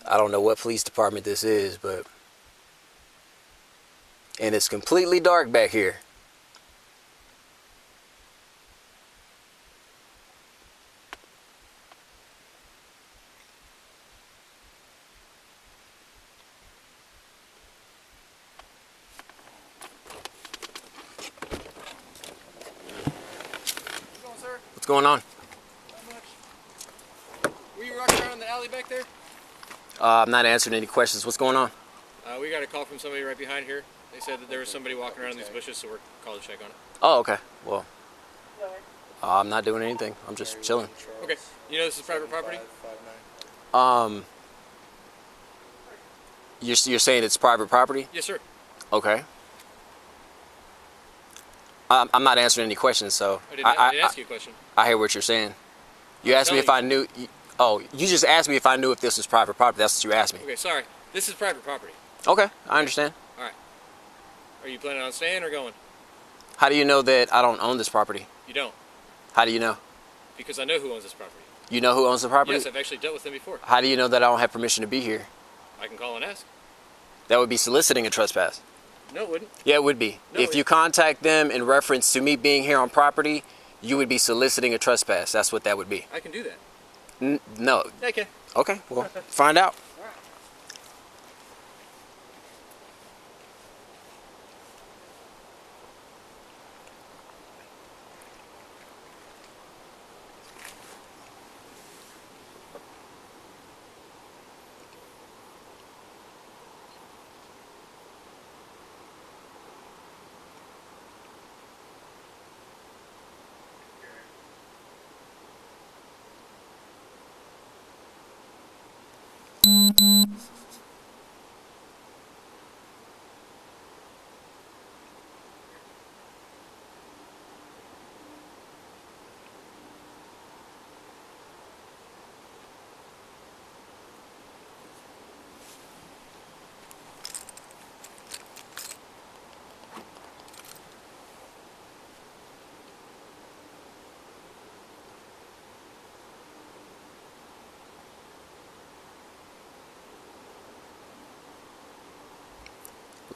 I don't know what police department this is, but... And it's completely dark back here. What's going on? Not much. Were you rocking around in the alley back there? I'm not answering any questions. What's going on? We got a call from somebody right behind here. They said that there was somebody walking around in these bushes, so we're calling to check on it. Oh, okay. Well, I'm not doing anything. I'm just chilling. Okay. You know this is private property? You're saying it's private property? Yes, sir. Okay. I'm not answering any questions, so... I didn't ask you a question. I hear what you're saying. You asked me if I knew... you just asked me if I knew if this was private property. That's what you asked me. Okay, sorry. This is private property. Okay, I understand. All right. Are you planning on staying or going? How do you know that I don't own this property? You don't. How do you know? Because I know who owns this property. You know who owns the property? Yes, I've actually dealt with them before. How do you know that I don't have permission to be here? I can call and ask. That would be soliciting a trespass. No, it wouldn't. Yeah, it would be. No, if you contact them in reference to me being here on property, you would be soliciting a trespass. That's what that would be. I can do that. No. Yeah, I can. Okay, well, find out.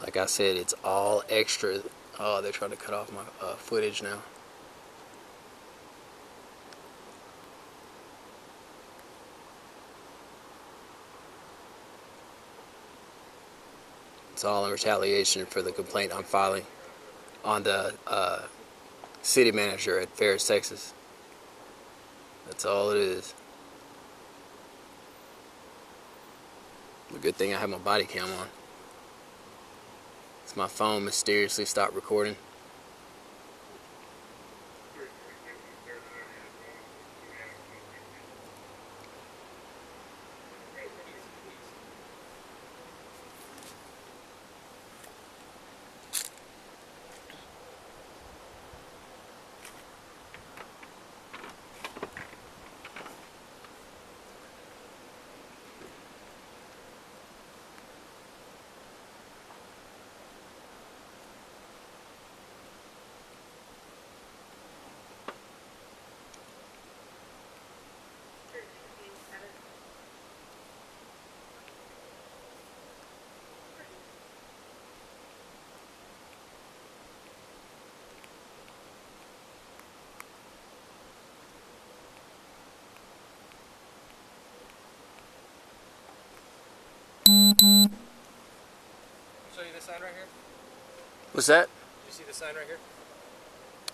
Like I said, it's all extra. Oh, they're trying to cut off my footage now. It's all in retaliation for the complaint I'm filing on the city manager at Ferris, Texas. That's all it is. A good thing I have my body cam on. My phone mysteriously stopped recording. Show you the sign right here? What's that? You see the sign right here?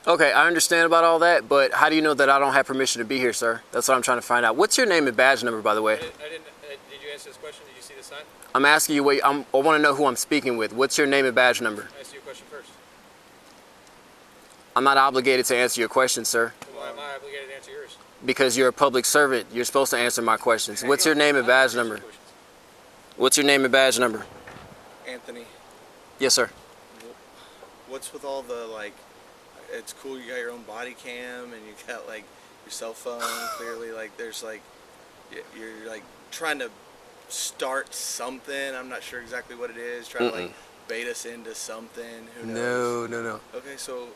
Okay, I understand about all that, but how do you know that I don't have permission to be here, sir? That's what I'm trying to find out. What's your name and badge number, by the way? Did you answer this question? Did you see the sign? I'm asking you I want to know who I'm speaking with. What's your name and badge number? I asked you a question first. I'm not obligated to answer your question, sir. Then why am I obligated to answer yours? Because you're a public servant. You're supposed to answer my questions. What's your name and badge number? What's your name and badge number? Anthony, Yes, sir. what's with all the, like, it's cool you got your own body cam and you got, like, your cell phone, clearly, like, there's, like, you're, like, trying to start something. I'm not sure exactly what it is, trying to, like, bait us into something. Who knows? No. Okay, so...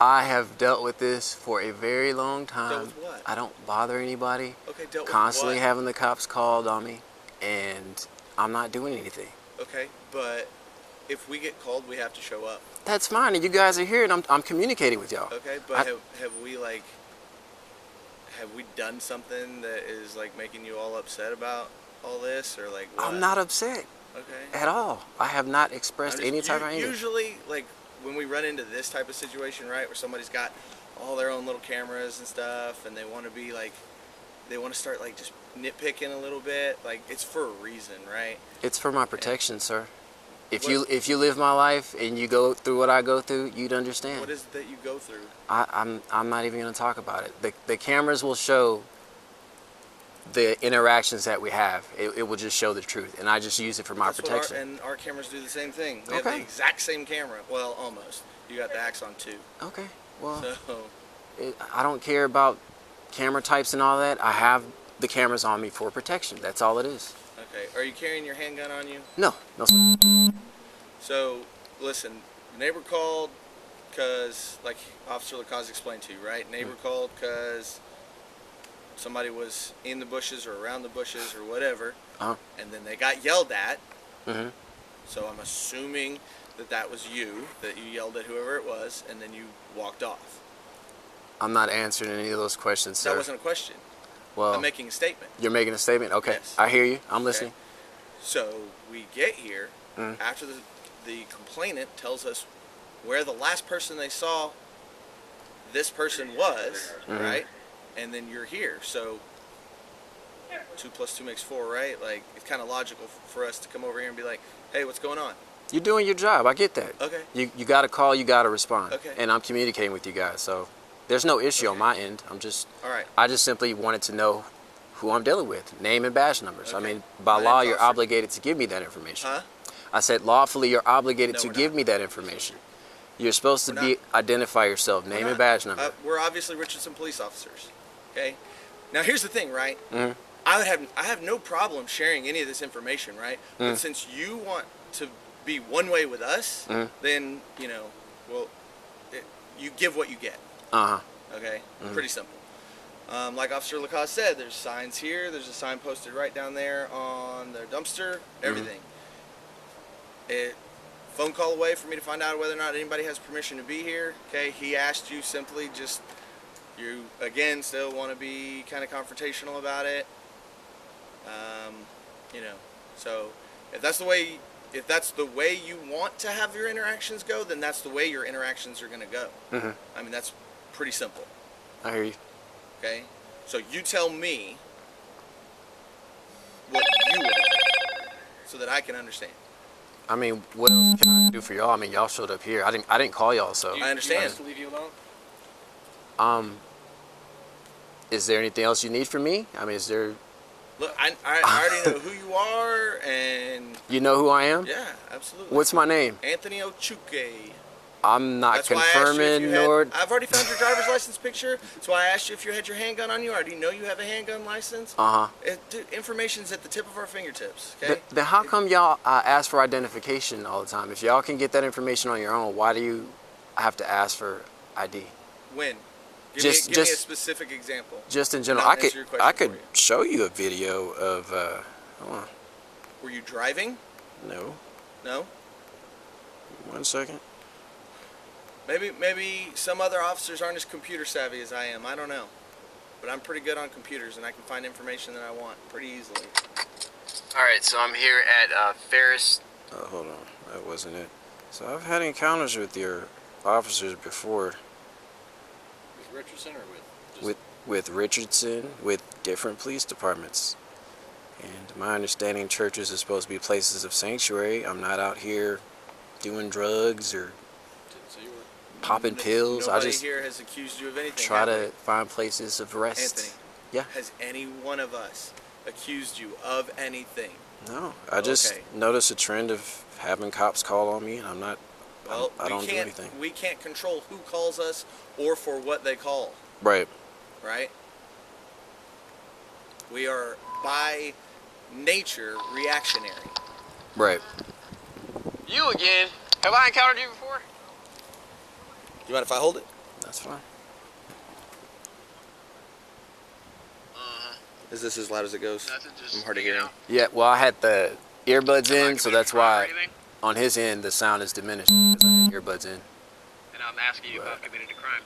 I have dealt with this for a very long time. Dealt with what? I don't bother anybody. Okay, dealt with Constantly what? having the cops called on me. and I'm not doing anything. Okay, but if we get called, we have to show up. That's fine, and you guys are here, and I'm communicating with y'all. Okay, but have we like have we done something that is like making you all upset about all this, or like what? I'm not upset Okay. at all. I have not expressed any type of anger. Usually, like when we run into this type of situation, right, where somebody's got all their own little cameras and stuff, and they want to be like, they want to start like just nitpicking a little bit. Like it's for a reason, right? It's for my protection, sir. If you live my life and you go through what I go through, you'd understand. What is it that you go through? I'm not even going to talk about it. The cameras will show the interactions that we have. It will just show the truth, and I just use it for my protection. And our cameras do the same thing. We have the exact same camera. Well, almost. You got the Axon 2. Okay. Well, so I don't care about camera types and all that. I have the cameras on me for protection. That's all it is. okay. Are you carrying your handgun on you? No, sir. So, listen, neighbor called because, like Officer Lacaze explained to you, right? Neighbor called because somebody was in the bushes or around the bushes or whatever, and then they got yelled at. So I'm assuming that was you, that you yelled at whoever it was, and then you walked off. I'm not answering any of those questions, sir. That wasn't a question. Well, I'm making a statement. You're making a statement? Okay. Yes. I hear you. I'm listening. Okay. So we get here after the complainant tells us where the last person they saw this person was, right? And then you're here. So 2 + 2 makes 4, right? Like, it's kind of logical for us to come over here and be like, hey, what's going on? You're doing your job. I get that. Okay. You got to call. You got to respond. Okay. And I'm communicating with you guys. So there's no issue on my end. All right. I just simply wanted to know who I'm dealing with. Name and badge numbers. Okay. I mean, by law, you're obligated to give me that information. Huh? I said lawfully, you're obligated No, to we're give not. me that information. You're supposed to We're identify yourself, name and badge number. We're obviously Richardson police officers. Okay. Now here's the thing, right? Mhm. I have no problem sharing any of this information, right? But since you want to be one way with us, then well, you give what you get. Okay. Pretty simple. Like Officer Lacaze said, there's signs here. There's a sign posted right down there on their dumpster. Everything. Phone call away for me to find out whether or not anybody has permission to be here. Okay, he asked you simply just, you again still want to be kind of confrontational about it. So if that's the way you want to have your interactions go, then that's the way your interactions are going to go. I mean, that's pretty simple. I hear you. Okay, so you tell me what you would like so that I can understand. I mean, what else can I do for y'all? I mean, y'all showed up here. I didn't call y'all, so. I understand. You want us to leave you alone? Is there anything else you need from me? I mean, is there? Look, I already know who you are, and You know who I am? yeah, absolutely. What's my name? Anthony Ochuke. I'm not That's why I asked you if confirming you had, nor. I've already found your driver's license picture. That's why I asked you if you had your handgun on you. I already know you have a handgun license. Dude, information's at the tip of our fingertips. Okay. Then how come y'all ask for identification all the time? If y'all can get that information on your own, why do you have to ask for ID? When? Give me a specific example. Just in general, I'll I could answer your question for you. show you a video of. Hold on. Were you driving? No. No. 1 second. Maybe some other officers aren't as computer savvy as I am. I don't know. But I'm pretty good on computers, and I can find information that I want pretty easily. All right, so I'm here at Ferris. Oh, hold on, that wasn't it. So I've had encounters with your officers before. With Richardson or With Richardson, with different police departments. And my understanding, churches are supposed to be places of sanctuary. I'm not out here doing drugs or popping pills. Nobody I just here has accused you of anything. try to find places of rest. Anthony. Yeah. Has any one of us accused you of anything? No, I just noticed a trend of having cops call on me, and I'm not. Well, I don't do anything. We can't control who calls us or for what they call. Right. Right? We are by nature reactionary. Right. You again? Have I encountered you before? You mind if I hold it? That's fine. Is this as loud as it goes? Nothing, just I'm hard of hanging hearing. out. Yeah, well, I had the earbuds Am I in, so committing a that's crime or why anything? on his end the sound is diminished because I had earbuds in. And I'm asking you if I've committed a crime.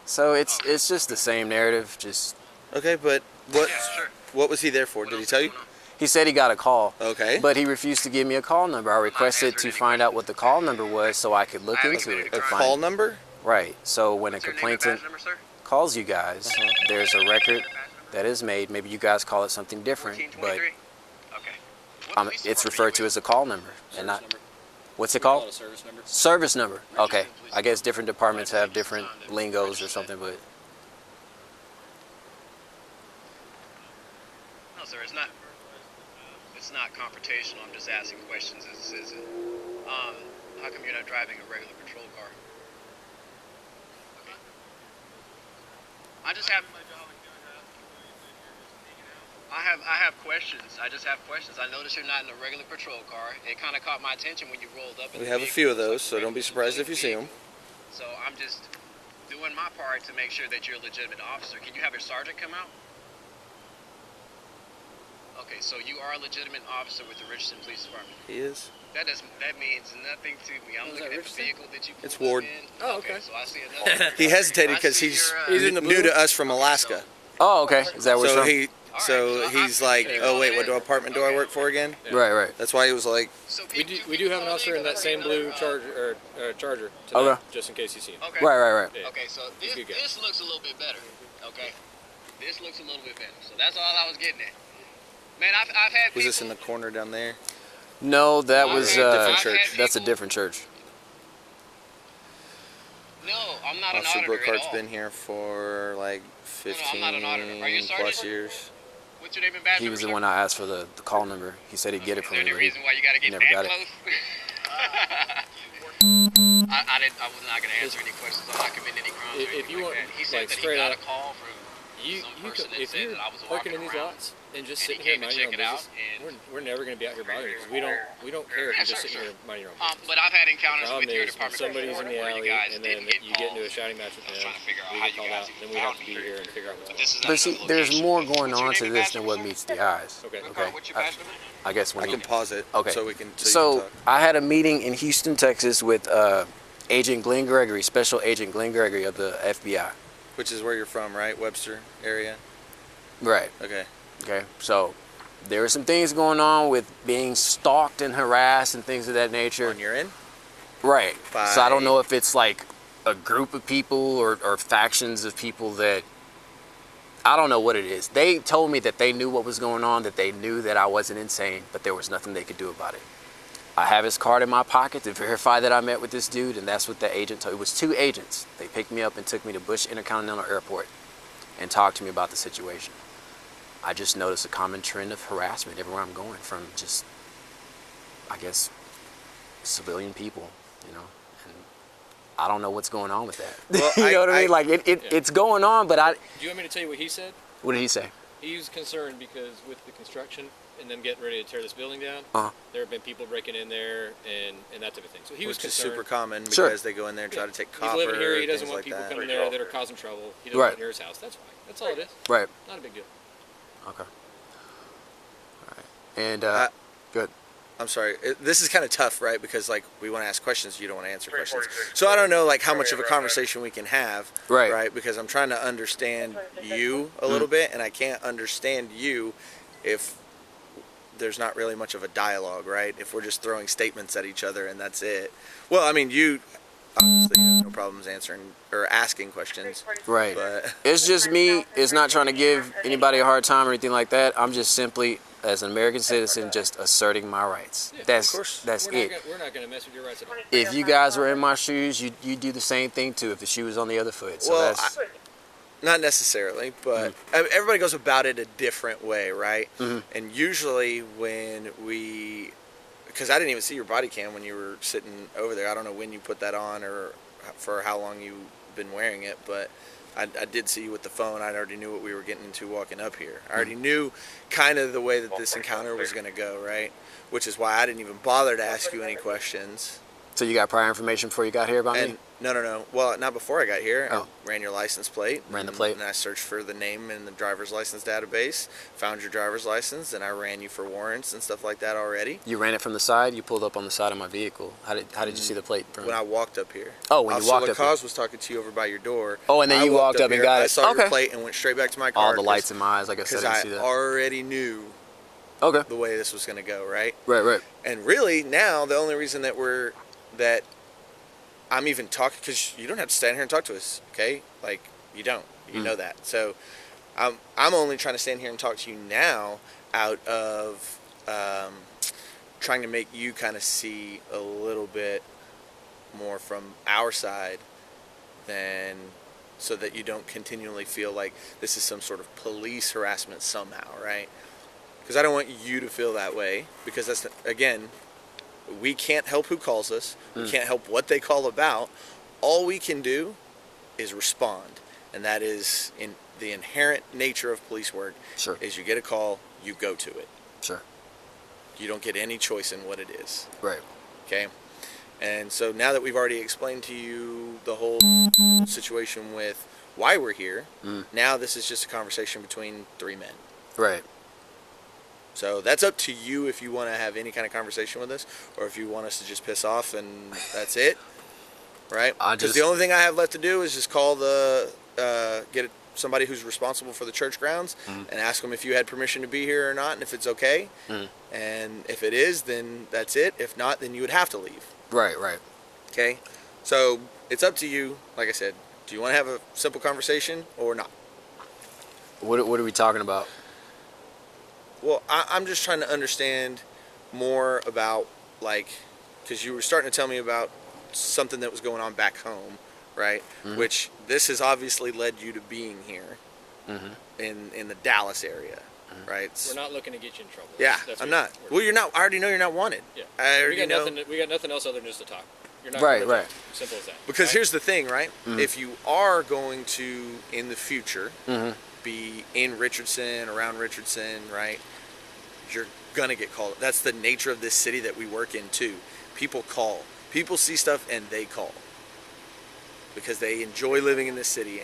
So it's just the same narrative. Just Okay, but what Yeah, sure. what was he there for? What Did he else tell is you? going on? he said he got a call. Okay. But he refused to give me a call number. I requested answering to any find out what the call number was so I could look I haven't into committed it. A crime. call number? Right. So when What's a your name and complainant badge number, sir? calls you guys, there's a record that is made. Maybe you guys call it something different, but 1423? Okay. What police it's department referred are to you as a call number, and not. What's it Call it called? a service number. Service number. Okay. Richardson Police I guess different departments have different Richardson. lingos or something, but No, sir, it's not. It's not confrontational. I'm just asking questions as a citizen. How come you're not driving a regular patrol car? Okay. I just have. I have questions. I just have questions. I noticed you're not in a regular patrol car. It kind of caught my attention when you rolled up. In We the have a vehicle. few of It was those, like so don't be surprised if you see them. So I'm just doing my part to make sure that you're a legitimate officer. Can you have your sergeant come out? Okay, so you are a legitimate officer with the Richardson Police Department. He is. That means nothing to me. I'm Is looking that at the Richardson? vehicle that you pulled It's Ward. up in. Oh, okay. So I see another. He hesitated I because see he's your, He's in the new blue? to us from Alaska. oh, okay. Is that where So it's he's like, oh wait, what apartment do I work for again? from? Right, right. That's why he was like, So We do have an officer in that same blue Charger Charger tonight, Okay. just in case you see him. Okay. Right, right, right. Yeah. Okay, so He's a good guy. this looks a little bit better. Okay. This looks a little bit better. So that's all I was getting at. Man, I've had people. was this in the corner down there? No, that I've was had- Different church. That's a people- different church. No, I'm not an Officer auditor at Brookhart's all. been here for like I'm not an auditor. Are you a 15 sergeant? plus years. What's your name and badge He number, was the sir? one I asked for the call number. He said he'd get it Is for there me. any but he- reason why you got to he get never that got it. close? I was not going to answer any questions. I'm not committing any crimes or If anything you like want, that. He said like, that he straight got up, a call from You some person could, that if said you're that I was parking walking in these around. lots and just and he sitting here came to minding your check own it out, business, and- we're never going to be out here bothering you because we don't care if Yeah, you're just sure, sitting sure. here minding your own business. But I've had encounters The with problem your is when department somebody's before in the where you alley guys and then didn't get you get into a calls. shouting match with I was them, trying to figure out we how get you called guys out, then even we have found to be me. here and figure out what's But going this on. is But see, another there's location. more going What's your on name to and this badge than number, what sir? meets the eyes. Okay. Okay. What's your badge number? I guess when I you can pause it Okay. so we can. So, you So can talk. I had a meeting in Houston, Texas, with Agent Glenn Gregory, Special Agent Glenn Gregory of the FBI. Which is where you're from, right? Webster area. Right. Okay. Okay. So there were some things going on with being stalked and harassed and things of that nature. On your end. Right. By- So I don't know if it's like a group of people or factions of people that I don't know what it is. They told me that they knew what was going on, that they knew that I wasn't insane, but there was nothing they could do about it. I have his card in my pocket to verify that I met with this dude, and that's what the agent told. It was 2 agents. They picked me up and took me to Bush Intercontinental Airport and talked to me about the situation. I just noticed a common trend of harassment everywhere I'm going, from just, I guess, civilian people, you know. And I don't know what's going on with that. Well, you know what I mean? Like Yeah. it's going on, but Do you want me to tell you what he said? what did he say? He's concerned because with the construction and them getting ready to tear this building down, Uh-huh. there have been people breaking in there and that type of thing. So he was Which is concerned. super common because Sure. they go in there and try to take He's copper. living here. He doesn't things want like people that. coming there that are causing trouble. He doesn't Right. want near his house. That's fine. That's all it is. Right. Not a big deal. Okay. All right. And good. I'm sorry. This is kind of tough, right? Because like we want to ask questions, you don't want to answer questions. So I don't know like how much of a conversation we can have, Right. Right? Because I'm trying to understand you a little bit, and I can't understand you if there's not really much of a dialogue, right? If we're just throwing statements at each other and that's it. Well, I mean, you obviously have no problems answering or asking questions, Right. but It's just me. It's not trying to give anybody a hard time or anything like that. I'm just simply, as an American citizen, just asserting my rights. Yeah, of That's course. that's We're it. not going to mess with your rights at all. If you guys were in my shoes, you do the same thing too. If the shoe was on the other foot, so well, that's not necessarily, but I mean, everybody goes about it a different way, right? And usually when we, because I didn't even see your body cam when you were sitting over there. I don't know when you put that on or for how long you've been wearing it, but I did see you with the phone. I already knew what we were getting into walking up here. I already knew kind of the way that this encounter was going to go, right? Which is why I didn't even bother to ask you any questions. so you got prior information before you got here about me. And No. Well, not before I got here. Oh. I ran your license plate. Ran the plate? And I searched for the name in the driver's license database, found your driver's license, and I ran you for warrants and stuff like that already. You ran it from the side. You pulled up on the side of my vehicle. How did you see the plate? From? When I walked up here. Oh, when you walked up here. Officer was talking to you over by your door. Oh, and then I you walked up and here, got it. I saw Okay. your plate and went straight back to my car. All the lights in my eyes, like I said, Because I I didn't see that. already knew Okay. the way this was going to go, right? Right. And really, now the only reason that I'm even talking, because you don't have to stand here and talk to us, okay? Like, you don't. You know that. So I'm only trying to stand here and talk to you now out of trying to make you kind of see a little bit more from our side, than so that you don't continually feel like this is some sort of police harassment somehow, right? Because I don't want you to feel that way, because that's, again, we can't help who calls us. We can't help what they call about. All we can do is respond, and that is in the inherent nature of police work. Sure. Is you get a call, you go to it. Sure. You don't get any choice in what it is. Right. Okay? And so now that we've already explained to you the whole situation with why we're here, now this is just a conversation between three men. Right. So that's up to you if you want to have any kind of conversation with us, or if you want us to just piss off and that's it, right? Because the only thing I have left to do is just call get somebody who's responsible for the church grounds and ask them if you had permission to be here or not, and if it's okay. And if it is, then that's it. If not, then you would have to leave. Right. Okay? So it's up to you. Like I said, do you want to have a simple conversation or not? What are we talking about? Well, I'm just trying to understand more about, like, because you were starting to tell me about something that was going on back home, right? Which this has obviously led you to being here in the Dallas area, right? We're not looking to get you in trouble. Yeah, That's I'm what not. we're- Well, you're not. I already know you're not wanted. Yeah. I already know. We got nothing else other than just to talk. You're not Right, going to right. talk. Simple as that. Because right? here's the thing, right? If you are going to, in the future, be in Richardson, around Richardson, right? You're gonna get called. That's the nature of this city that we work in too. People call. People see stuff and they call. Because they enjoy living in this city.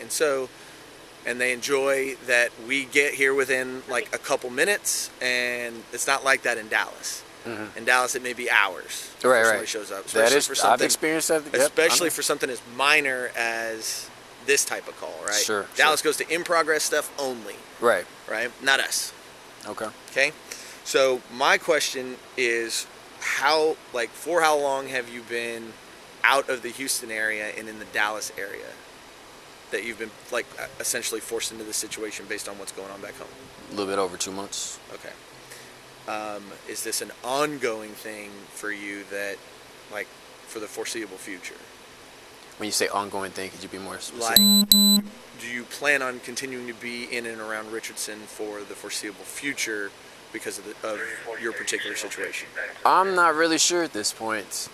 And they enjoy that we get here within like a couple minutes, and it's not like that in Dallas. In Dallas, it may be hours before Right. somebody shows up. That Especially is. for I've something, experienced that. Yep, especially I'm- for something as minor as this type of call, right? Sure, Dallas goes to in progress stuff only, Right. right? Not us. Okay. Okay. So my question is, for how long have you been out of the Houston area and in the Dallas area that you've been like essentially forced into this situation based on what's going on back home? A little bit over 2 months. Okay. Is this an ongoing thing for you that, like, for the foreseeable future? When you say ongoing thing, could you be more Like, specific? do you plan on continuing to be in and around Richardson for the foreseeable future because of your particular situation? I'm not really sure at this point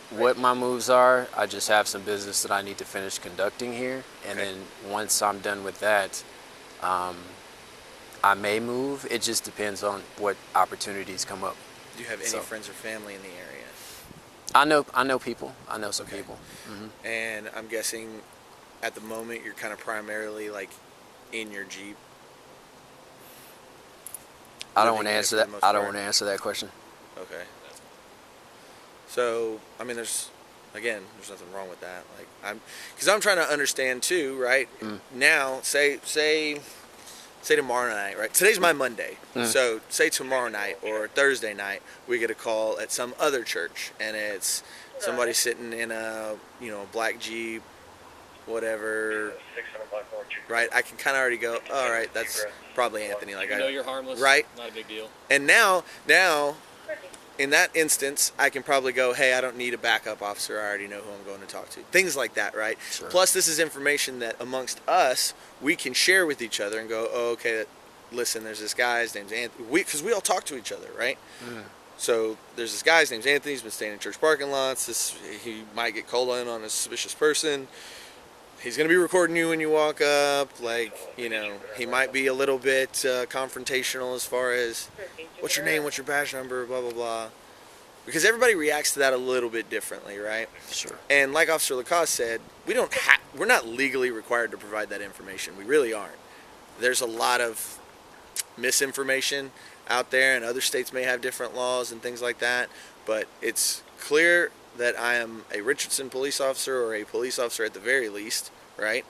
what my moves are. I just have some business that I need to finish conducting here, and then once I'm done with that, I may move. It just depends on what opportunities come up. Do you have any So- friends or family in the area? I know people. I know some people. And I'm guessing at the moment you're kind of primarily like in your Jeep. I don't living want to there answer for that. the most I don't part? want to answer that question. Okay. So, I mean, there's nothing wrong with that. Like, because I'm trying to understand too, right? Now, say tomorrow night, right? Today's my Monday. So, say tomorrow night or Thursday night, we get a call at some other church, and it's somebody sitting in a black Jeep, whatever. Right? I can kind of already go, all right, that's probably Anthony. Like, You know you're harmless. Right? Not a big deal. And now, in that instance, I can probably go, hey, I don't need a backup officer. I already know who I'm going to talk to. Things like that, right? Sure. Plus, this is information that amongst us, we can share with each other and go, oh, okay, listen, there's this guy, his name's Anthony. Because we all talk to each other, right? So there's this guy, his name's Anthony. He's been staying in church parking lots. He might get called in on a suspicious person. He's going to be recording you when you walk up. Like, he might be a little bit confrontational as far as, what's your name, what's your badge number, blah, blah, blah. because everybody reacts to that a little bit differently, right? Sure. And like Officer Lacoste said, we're not legally required to provide that information. We really aren't. There's a lot of misinformation out there, and other states may have different laws and things like that, but it's clear that I am a Richardson police officer, or a police officer at the very least, right?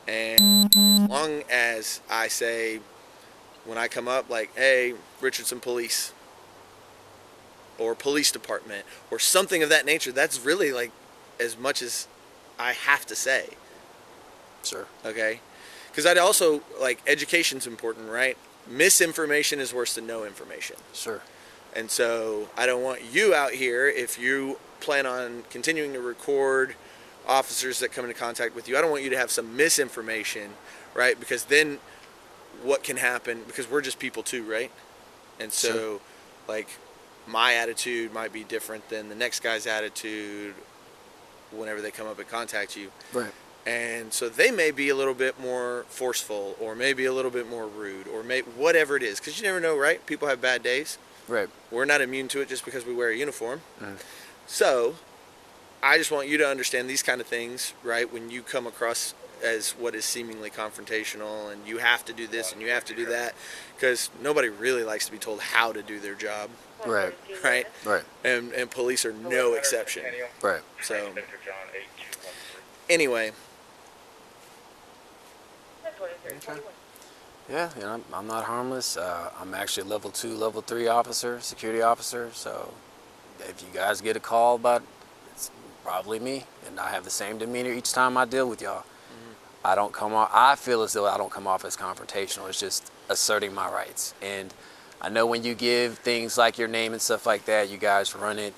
And as long as I say, when I come up, like, hey, Richardson Police, or Police Department, or something of that nature, that's really like as much as I have to say. Sure. Okay? Because I'd also, like, education's important, right? Misinformation is worse than no information. Sure. And so I don't want you out here, if you plan on continuing to record officers that come into contact with you, I don't want you to have some misinformation, right? Because then what can happen, because we're just people too, right? And so, Sure. like, my attitude might be different than the next guy's attitude whenever they come up and contact you. Right. And so they may be a little bit more forceful, or maybe a little bit more rude, or whatever it is, because you never know, right? People have bad days. Right. We're not immune to it just because we wear a uniform. Mm. So I just want you to understand these kind of things, right? When you come across as what is seemingly confrontational, and you have to do this and you have to do that, because nobody really likes to be told how to do their job, Right. right? Right. And police are no exception. Right. So anyway, Yeah, you know, I'm not harmless. I'm actually a level 2, level 3 officer, security officer. So if you guys get a call about, it's probably me, and I have the same demeanor each time I deal with y'all. I don't come off. I feel as though I don't come off as confrontational. It's just asserting my rights. And I know when you give things like your name and stuff like that, you guys run it.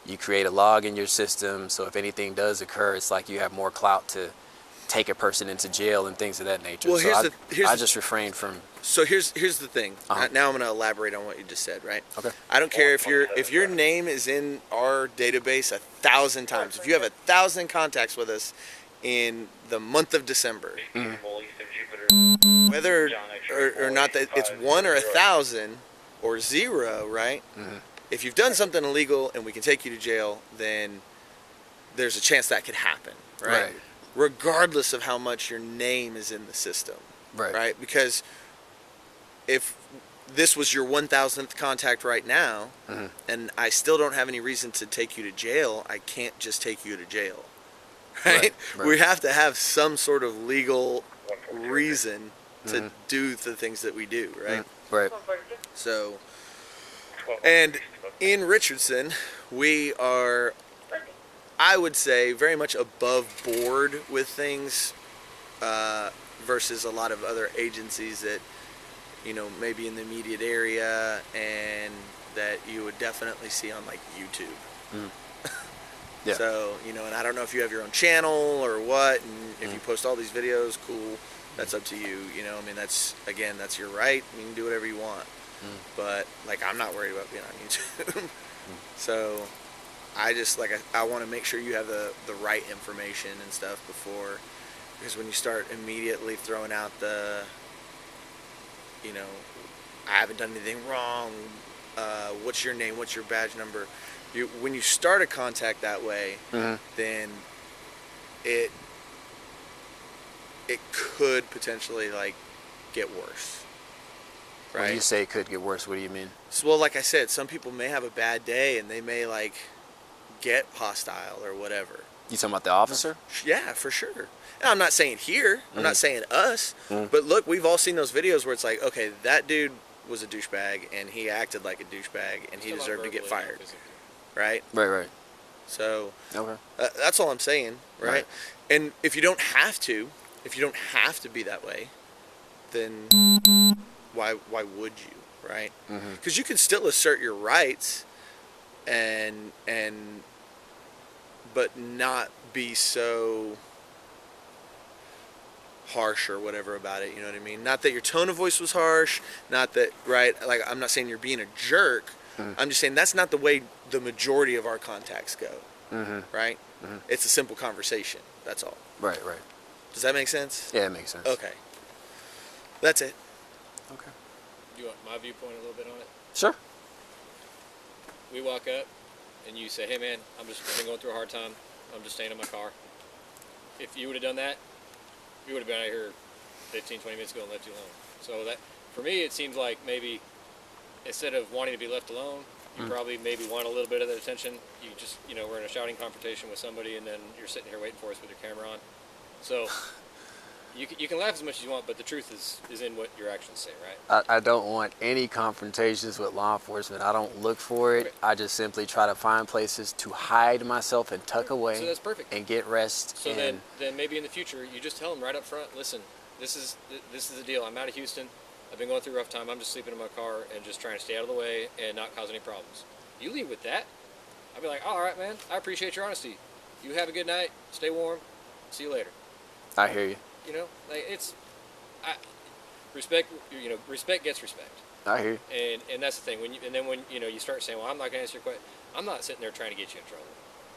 You create a log in your system, so if anything does occur, it's like you have more clout to take a person into jail and things of that nature. Well, so here's I just refrain from. so here's the thing. Uh-huh. Now I'm going to elaborate on what you just said, right? Okay. I don't care if your name is in our database 1,000 times. If you have 1,000 contacts with us in the month of December, whether or not that it's 1 or 1,000 or 0, right? Mm-hmm. If you've done something illegal and we can take you to jail, then there's a chance that could happen, right? Right. Regardless of how much your name is in the system, Right. Because if this was your 1,000th contact right now, Mhm. and I still don't have any reason to take you to jail, I can't just take you to jail, right? Right. We have to have some sort of legal reason to do the things that we do, right? Right. So, and in Richardson, we are, I would say, very much above board with things versus a lot of other agencies that, you know, maybe in the immediate area and that you would definitely see on, like, YouTube. Mm. Yeah. So, you know, and I don't know if you have your own channel or what, and if you post all these videos, cool, that's up to you, you know, I mean, that's your right, you can do whatever you want. But, like, I'm not worried about being on YouTube. So I just, like, I want to make sure you have the right information and stuff before, because when you start immediately throwing out the, you know, I haven't done anything wrong, what's your name, what's your badge number, when you start a contact that way, then it could potentially, like, get worse. Right? When you say it could get worse, what do you mean? So, well, like I said, some people may have a bad day and they may, like, get hostile or whatever. You talking about the officer? Yeah, for sure. And I'm not saying here. I'm not saying us. But look, we've all seen those videos where it's like, okay, that dude was a douchebag and he acted like a douchebag and he deserved to get fired. Right? Right. So Okay. that's all I'm saying, right? Right. And if you don't have to be that way, then why would you, right? Because you can still assert your rights and but not be so harsh or whatever about it, you know what I mean? Not that your tone of voice was harsh, not that, right, like, I'm not saying you're being a jerk, I'm just saying that's not the way the majority of our contacts go, right? It's a simple conversation, that's all. Right. Does that make sense? Yeah, it makes sense. Okay. That's it. Okay. Do you want my viewpoint a little bit on it? Sure. We walk up, and you say, hey man, I've been going through a hard time. I'm just staying in my car. If you would have done that, you would have been out here 15, 20 minutes ago and left you alone. So that, for me, it seems like maybe instead of wanting to be left alone, you probably maybe want a little bit of that attention. You just, we're in a shouting confrontation with somebody, and then you're sitting here waiting for us with your camera on. So you can laugh as much as you want, but the truth is in what your actions say, right? I don't want any confrontations with law enforcement. I don't look for it. Okay. I just simply try to find places to hide myself and tuck away. So that's perfect. And get rest. So then maybe in the future, you just tell them right up front, listen, this is the deal. I'm out of Houston. I've been going through a rough time. I'm just sleeping in my car and just trying to stay out of the way and not cause any problems. You leave with that. I'd be like, all right, man, I appreciate your honesty. You have a good night. Stay warm. See you later. I hear you. Respect gets respect. I hear you. And that's the thing. When you start saying, well, I'm not going to answer your question. I'm not sitting there trying to get you in trouble.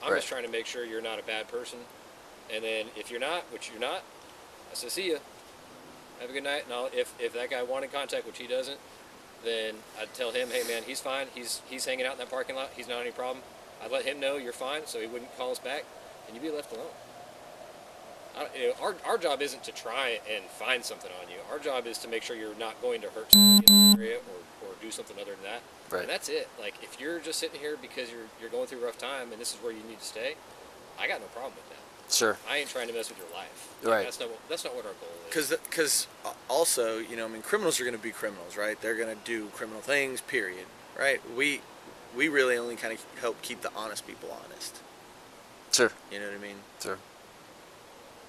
I'm just trying to make sure you're not a bad person. And then if you're not, which you're not, I say, see ya. Have a good night. And if that guy wanted contact, which he doesn't, then I'd tell him, hey man, he's fine. He's hanging out in that parking lot. He's not any problem. I'd let him know you're fine, so he wouldn't call us back, and you'd be left alone. Our job isn't to try and find something on you. Our job is to make sure you're not going to hurt somebody in this area or do something other than that. Right. And that's it. Like if you're just sitting here because you're going through a rough time and this is where you need to stay, I got no problem with that. Sure. I ain't trying to mess with your life. Right. That's not what our goal is. Because also, criminals are going to be criminals, right? They're going to do criminal things, period, right? We really only kind of help keep the honest people honest. Sure. You know what I mean? Sure.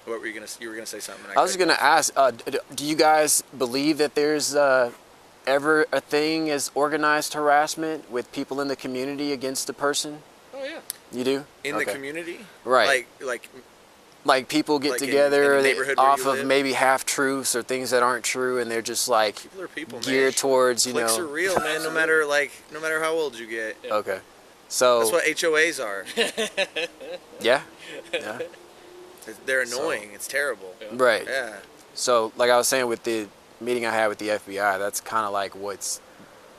What were you going to? You were going to say something. I was going to ask, do you guys believe that there's ever a thing as organized harassment with people in the community against a person? Oh yeah. You do? In the community? Right. Like people get like together in the neighborhood off where of you live? maybe half truths or things that aren't true, and they're just like People are people, geared man. towards Clicks are real, man. No matter how old you get. Yeah. Okay. So That's what HOAs are. yeah. They're annoying. It's terrible. Yeah. Right. Yeah. So like I was saying with the meeting I had with the FBI, that's kind of like what's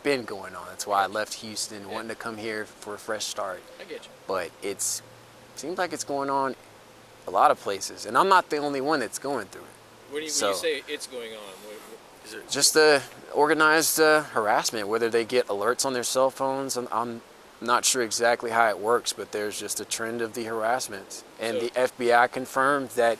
been going on. That's why I left Houston, wanting to come here for a fresh start. I get you. But it seems like it's going on a lot of places, and I'm not the only one that's going through it. When you say it's going on, Is it Just the organized harassment, whether they get alerts on their cell phones. I'm not sure exactly how it works, but there's just a trend of the harassment. And So- the FBI confirmed that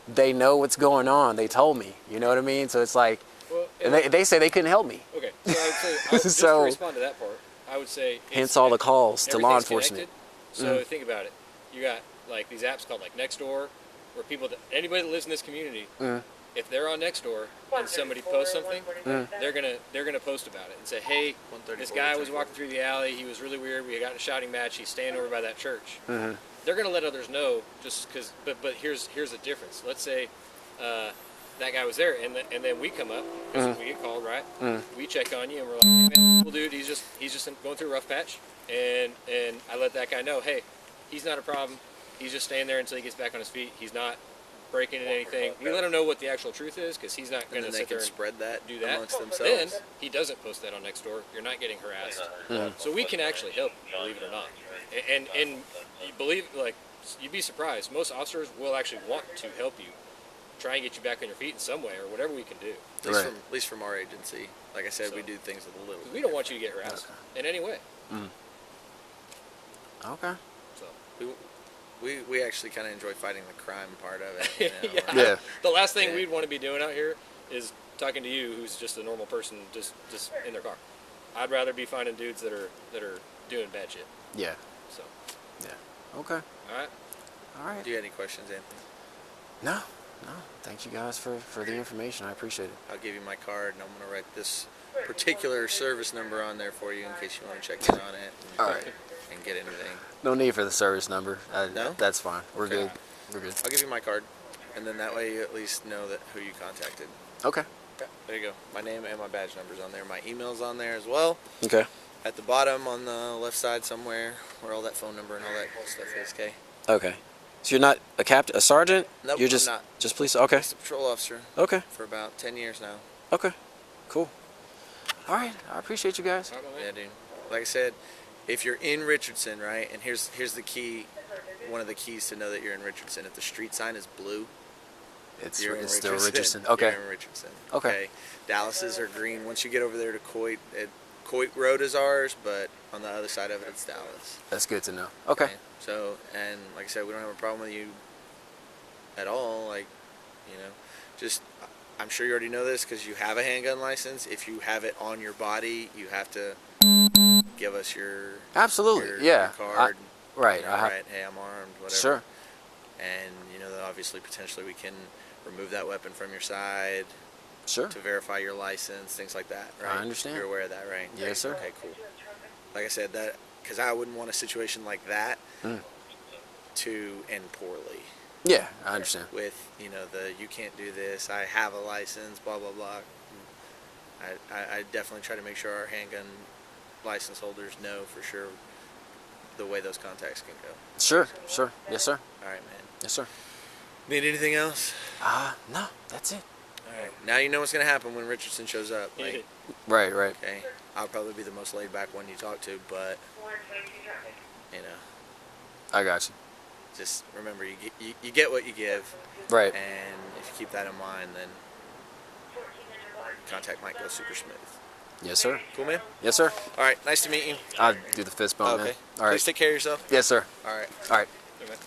they know what's going on. They told me, you know what I mean? So it's like, well, and they say they couldn't help me. okay. So I would say, just So- to respond to that part, I would say Hence all the calls to law everything's enforcement. connected. So think about it. You got like these apps called like Nextdoor, where anybody that lives in this community, if they're on Nextdoor and somebody posts something, they're gonna post about it and say, hey, this guy was walking through the alley. He was really weird. We got in a shouting match. He's staying over by that church. They're gonna let others know just because. But here's the difference. Let's say that guy was there, and then we come up because we get called, right? We check on you, and we're like, hey, man, cool dude. He's just going through a rough patch, and I let that guy know, hey, he's not a problem. He's just staying there until he gets back on his feet. He's not breaking in anything. We let him know what the actual truth is because he's not and going then to they sit can there and spread that do that. amongst Then themselves. he doesn't post that on Nextdoor. You're not getting harassed. So we can actually help you, believe it or not. And you believe, like, you'd be surprised. Most officers will actually want to help you, try and get you back on your feet in some way or whatever we can do. At least from our agency. Like I said, we do things with a little. 'Cause we don't want you to get harassed in any way. Okay. So We actually kind of enjoy fighting the crime part of it. You know? Yeah. The last thing we'd want to be doing out here is talking to you, who's just a normal person, just in their car. I'd rather be finding dudes that are doing bad shit. Yeah. So, Yeah. Okay. all right. All right. Do you have any questions, Anthony? No. Thank you guys for the information. I appreciate it. I'll give you my card, and I'm going to write this particular service number on there for you in case you want to check in on it. And, All right. And get anything. No need for the service number. No? That's fine. We're Okay. good. We're good. I'll give you my card, and then that way you at least know that who you contacted. Okay. Yeah, there you go. My name and my badge number's on there. My email's on there as well. Okay. At the bottom on the left side somewhere, where all that phone number and all that stuff is. Okay. Okay. So you're not a captain, a sergeant? Nope, You're I'm just not. just police. Okay. Just a patrol officer Okay. for about 10 years now. Okay. Cool. All right. I appreciate you guys. All right, my man. Yeah, dude. Like I said, if you're in Richardson, right, and here's the key, one of the keys to know that you're in Richardson. If the street sign is blue, It's you're in still Richardson. Richardson. Okay. You're in Richardson. Okay. Dallas's are green. Once you get over there to Coit, Coit Road is ours, but on the other side of it, it's Dallas. That's good to know. Okay. So, and like I said, we don't have a problem with you at all. Like, you know, just, I'm sure you already know this because you have a handgun license. If you have it on your body, you have to give us your Absolutely. your card. Right. You know, right. Hey, I'm armed. Whatever. Sure. And you know, obviously, potentially, we can remove that weapon from your side. Sure. To verify your license, things like that, right? I understand. You're aware of that, right? Yes, sir. Okay, cool. Like I said, that because I wouldn't want a situation like that to end poorly. Yeah, I understand. With, you know, you can't do this, I have a license, blah, blah, blah. I definitely try to make sure our handgun license holders know for sure the way those contacts can go. Sure. Yes, sir. All right, man. Yes, sir. Need anything else? No, that's it. All right. Now you know what's going to happen when Richardson shows up. Like, Right. okay, I'll probably be the most laid back one you talk to, but, you know, I got you. just remember you get what you give. Right. And if you keep that in mind, then contact might go super smooth. Yes, sir. Cool, man? Yes, sir. All right, nice to meet you. I'll do the fist bump, Okay. man. All right. Please take care of yourself. Yes, sir. All right. All right. Good, man.